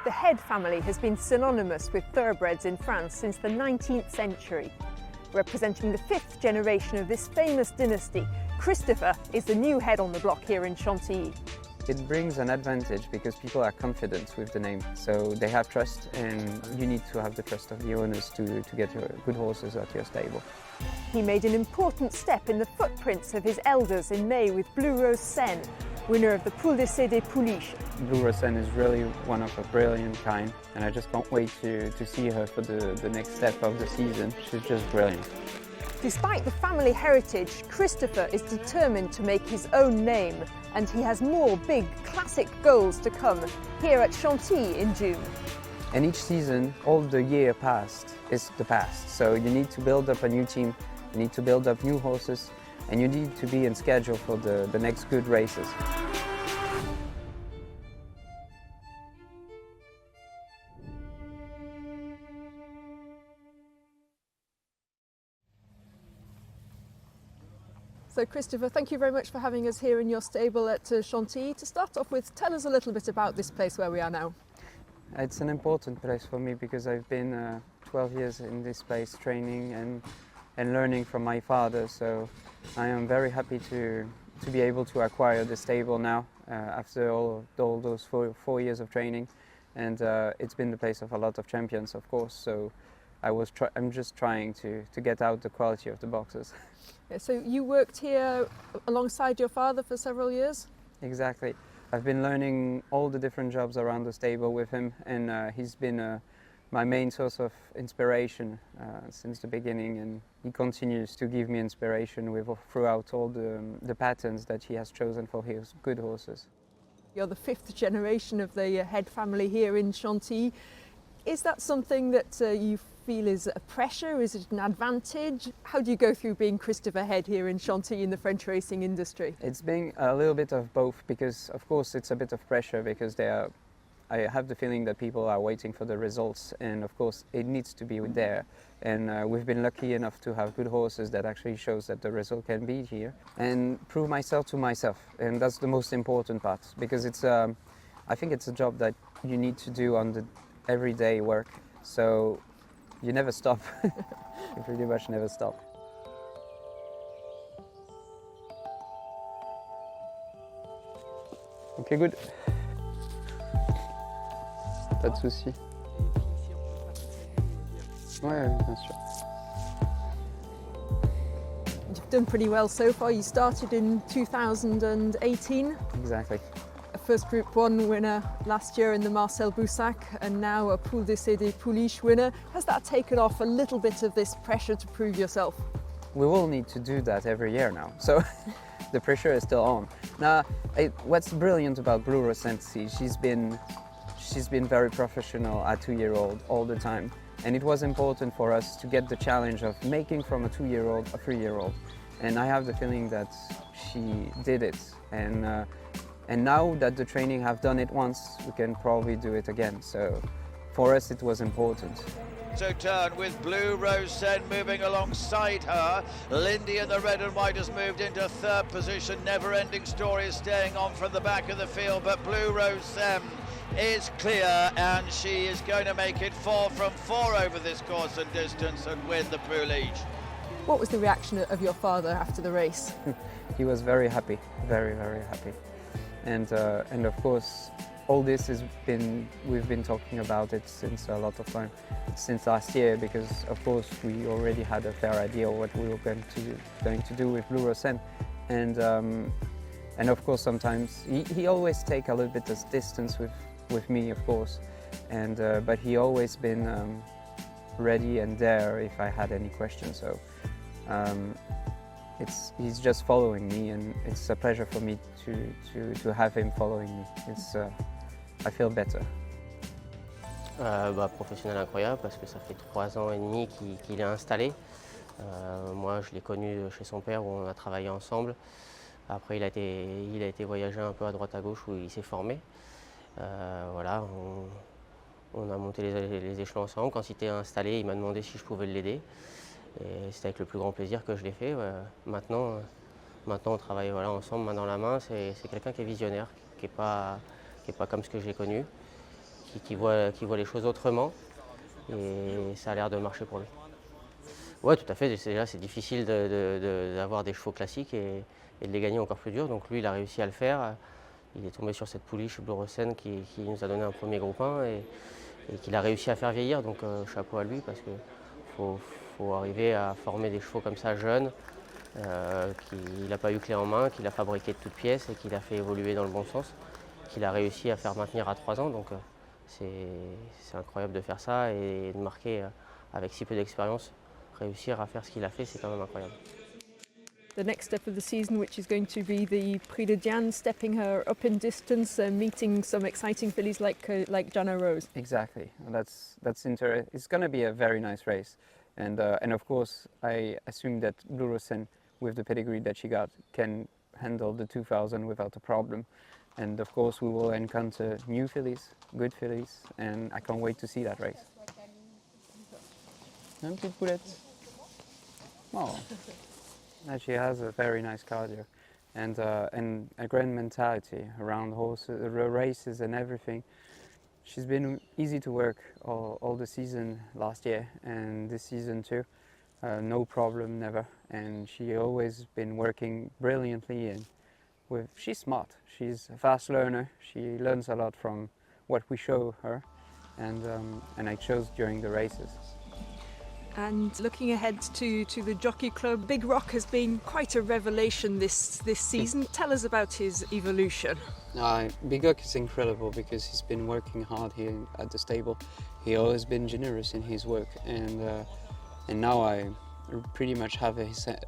The Head family has been synonymous with thoroughbreds in France since the 19th century. Representing the 5th generation of this famous dynasty, Christopher is the new head on the block here in Chantilly. It brings an advantage because people are confident with the name, so they have trust, and you need to have the trust of the owners to get your good horses at your stable. He made an important step in the footprints of his elders in May with Blue Rose Cen, winner of the Prix du Jockey Club. Blue Rose Cen is really one of a brilliant kind, and I just can't wait to see her for the next step of the season. She's just brilliant. Despite the family heritage, Christopher is determined to make his own name, and he has more big classic goals to come here at Chantilly in June. And each season, all the year past is the past. So you need to build up a new team, you need to build up new horses, and you need to be in schedule for the next good races. So Christopher, thank you very much for having us here in your stable at Chantilly. To start off with, tell us a little bit about this place where we are now. It's an important place for me because I've been 12 years in this place training and learning from my father, so I am very happy to be able to acquire the stable now after all those four years of training, and it's been the place of a lot of champions, of course, so I'm just trying to get out the quality of the boxes. So you worked here alongside your father for several years? Exactly. I've been learning all the different jobs around the stable with him, and he's been my main source of inspiration since the beginning, and he continues to give me inspiration throughout all the patterns that he has chosen for his good horses. You're the 5th generation of the Head family here in Chantilly. Is that something that you feel is a pressure? Is it an advantage? How do you go through being Christopher Head here in Chantilly in the French racing industry? It's been a little bit of both, because of course it's a bit of pressure because I have the feeling that people are waiting for the results, and of course it needs to be there, and we've been lucky enough to have good horses that actually shows that the result can be here, and prove myself to myself, and that's the most important part, because I think it's a job that you need to do on the everyday work, so you never stop. You pretty much never stop. Ok, good. Pas de souci. Ouais, bien sûr. You've done pretty well so far. You started in 2018. Exactly. A first Group 1 winner last year in the Marcel Boussac, and now a Prix du Jockey Club winner. Has that taken off a little bit of this pressure to prove yourself? We will need to do that every year now, so the pressure is still on. Now, what's brilliant about Blue Rose Cen, she's been very professional at 2-year-old all the time, and it was important for us to get the challenge of making from a 2-year-old a 3-year-old, and I have the feeling that she did it, and now that the training have done it once, we can probably do it again, so for us it was important. To turn with Blue Rose Cen moving alongside her. Lindy in the red and white has moved into 3rd position. Never ending story is staying on from the back of the field, but Blue Rose Cen is clear, and she is going to make it 4 from 4 over this course and distance and win the Prix du Jockey. What was the reaction of your father after the race? He was very happy, very, very happy. And of course, all this we've been talking about it since a lot of time, since last year, because of course we already had a fair idea of what we were going to do with Blue Rose Cen, and of course sometimes he always take a little bit of distance with me, of course, and but he always been ready and there if I had any questions. So he's just following me, and it's a pleasure for me to have him following me. I feel better. Professionnel incroyable, parce que ça fait 3 ans et demi qu'il est installé. Moi je l'ai connu chez son père où on a travaillé ensemble. Après il a été voyager un peu à droite à gauche où il s'est formé. Voilà, on a monté les échelons ensemble. Quand il était installé, il m'a demandé si je pouvais l'aider. Et c'était avec le plus grand plaisir que je l'ai fait. Maintenant on travaille ensemble, main dans la main. C'est quelqu'un qui est visionnaire, qui est pas comme ce que j'ai connu, qui voit les choses autrement et ça a l'air de marcher pour lui. Ouais, tout à fait. Déjà, c'est difficile d'avoir des chevaux classiques et de les gagner encore plus dur. Donc lui, il a réussi à le faire. Il est tombé sur cette pouliche Blue Rose Cen qui nous a donné un premier groupe 1 et qu'il a réussi à faire vieillir. Donc chapeau à lui parce qu'il faut arriver à former des chevaux comme ça jeunes, qu'il n'a pas eu clé en main, qu'il a fabriqué de toutes pièces et qu'il a fait évoluer dans le bon sens, qu'il a réussi à faire maintenir à 3 ans. Donc c'est incroyable de faire ça et de marquer avec si peu d'expérience. Réussir à faire ce qu'il a fait, c'est quand même incroyable. The next step of the season, which is going to be the Prix de Jan, stepping her up in distance, meeting some exciting fillies like Jana Rose. Exactly. That's interesting. It's going to be a very nice race, and of course I assume that Blue Rose Cen, with the pedigree that she got, can handle the 2000 without a problem. And of course we will encounter new fillies, good fillies, and I can't wait to see that race. Un petit poulette. Oh, and she has a very nice cardio, and a great mentality around horses, races, and everything. She's been easy to work all the season last year and this season too. No problem, never. And she always been working brilliantly. And she's smart. She's a fast learner. She learns a lot from what we show her, and I chose during the races. And looking ahead to the Jockey Club, Big Rock has been quite a revelation this season. Tell us about his evolution. Big Rock is incredible because he's been working hard here at the stable. He always been generous in his work, and now I pretty much have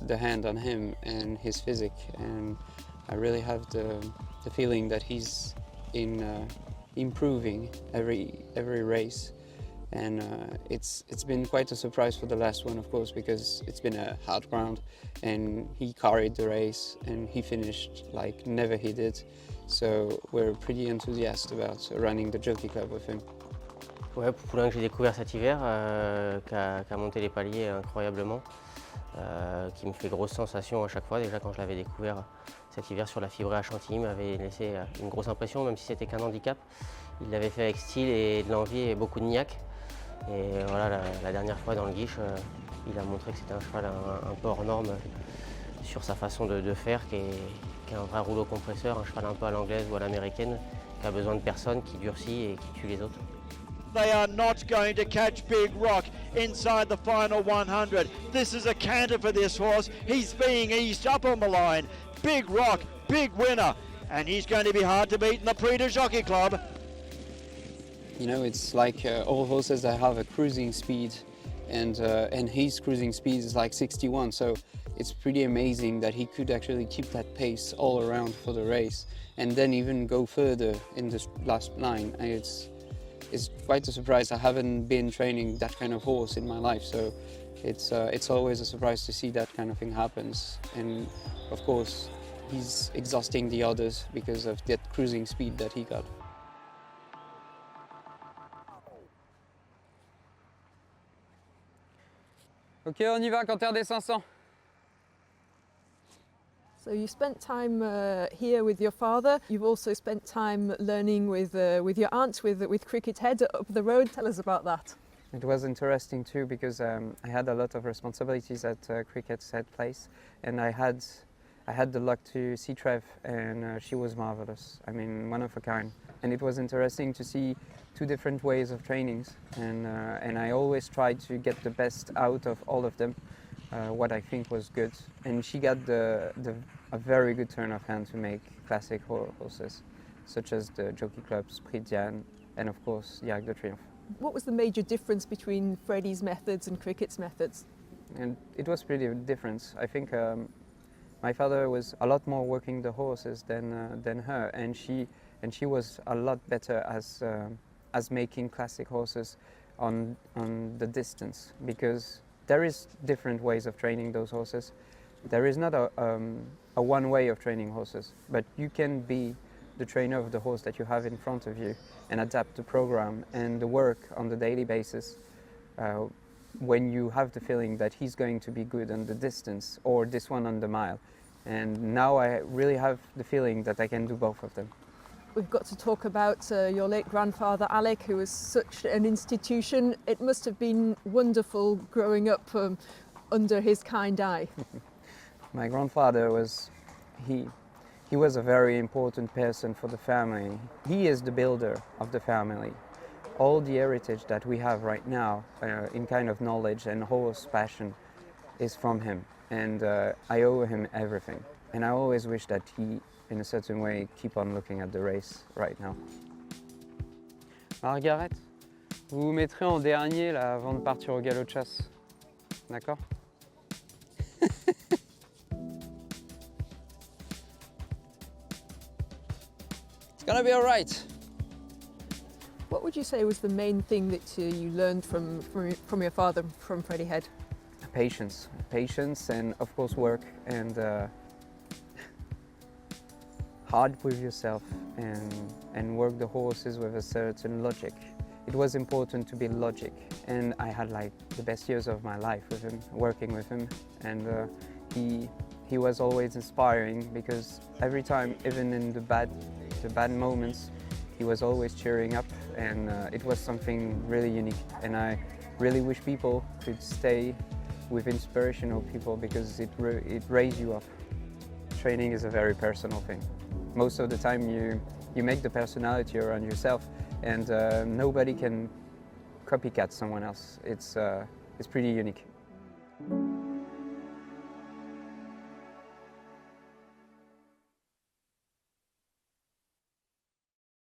the hand on him and his physique, and I really have the feeling that he's improving every race. And it's been quite a surprise for the last one, of course, because it's been a hard ground and he carried the race and he finished like never he did. So we're pretty enthusiastic about running the Jockey Club with him. Ouais, poulain que j'ai découvert cet hiver, qui a monté les paliers incroyablement, qui me fait grosse sensation à chaque fois. Déjà quand je l'avais découvert cet hiver sur la fibrée à Chantilly, il m'avait laissé une grosse impression, même si c'était qu'un handicap. Il l'avait fait avec style et de l'envie et beaucoup de niaque. Et voilà, la dernière fois dans le Guiche, il a montré que c'était un cheval un peu hors norme sur sa façon de faire, qui est un vrai rouleau compresseur, un cheval un peu à l'anglaise ou à l'américaine, qui a besoin de personne, qui durcit et qui tue les autres. They are not going to catch Big Rock inside the final 100. This is a canter for this horse. He's being eased up on the line. Big Rock, big winner. And he's going to be hard to beat in the Prix du Jockey Club. You know, it's like all horses that have a cruising speed, and his cruising speed is like 61, so it's pretty amazing that he could actually keep that pace all around for the race and then even go further in this last line. And it's quite a surprise. I haven't been training that kind of horse in my life, so it's always a surprise to see that kind of thing happens. And of course, he's exhausting the others because of that cruising speed that he got. Ok, on y va, canter des 500. So you spent time here with your father. You've also spent time learning with your aunt, with Criquette up the road. Tell us about that. It was interesting too because I had a lot of responsibilities at Criquette's head place, and I had the luck to see Trev, and she was marvelous. I mean, one of a kind. And it was interesting to see two different ways of trainings, and I always tried to get the best out of all of them, what I think was good. And she got a very good turn of hand to make classic horses, such as the Jockey Club's Preity Jan, and of course the Arc de Triomphe. What was the major difference between Freddy's methods and Criquette's methods? And it was pretty a difference. I think my father was a lot more working the horses than her, and she was a lot better as making classic horses on the distance, because there is different ways of training those horses. There is not a one way of training horses, but you can be the trainer of the horse that you have in front of you and adapt the program and the work on the daily basis when you have the feeling that he's going to be good on the distance or this one on the mile. And now I really have the feeling that I can do both of them. We've got to talk about your late grandfather Alec, who was such an institution. It must have been wonderful growing up under his kind eye. My grandfather was, he was a very important person for the family. He is the builder of the family. All the heritage that we have right now in kind of knowledge and horse passion is from him, and I owe him everything. And I always wish that he, in a certain way, keep on looking at the race right now. Margaret, vous vous mettrez en dernier là, avant de partir au galop de chasse. D'accord? It's gonna be all right. What would you say was the main thing that you learned from your father, from Freddy Head? Patience, and of course work, and hard with yourself, and work the horses with a certain logic. It was important to be logic, and I had like the best years of my life with him, working with him, and he was always inspiring, because every time, even in the bad moments, he was always cheering up, and it was something really unique. And I really wish people could stay with inspirational people, because it raises you up. Training is a very personal thing. Most of the time you make the personality around yourself, and nobody can copycat someone else. It's pretty unique.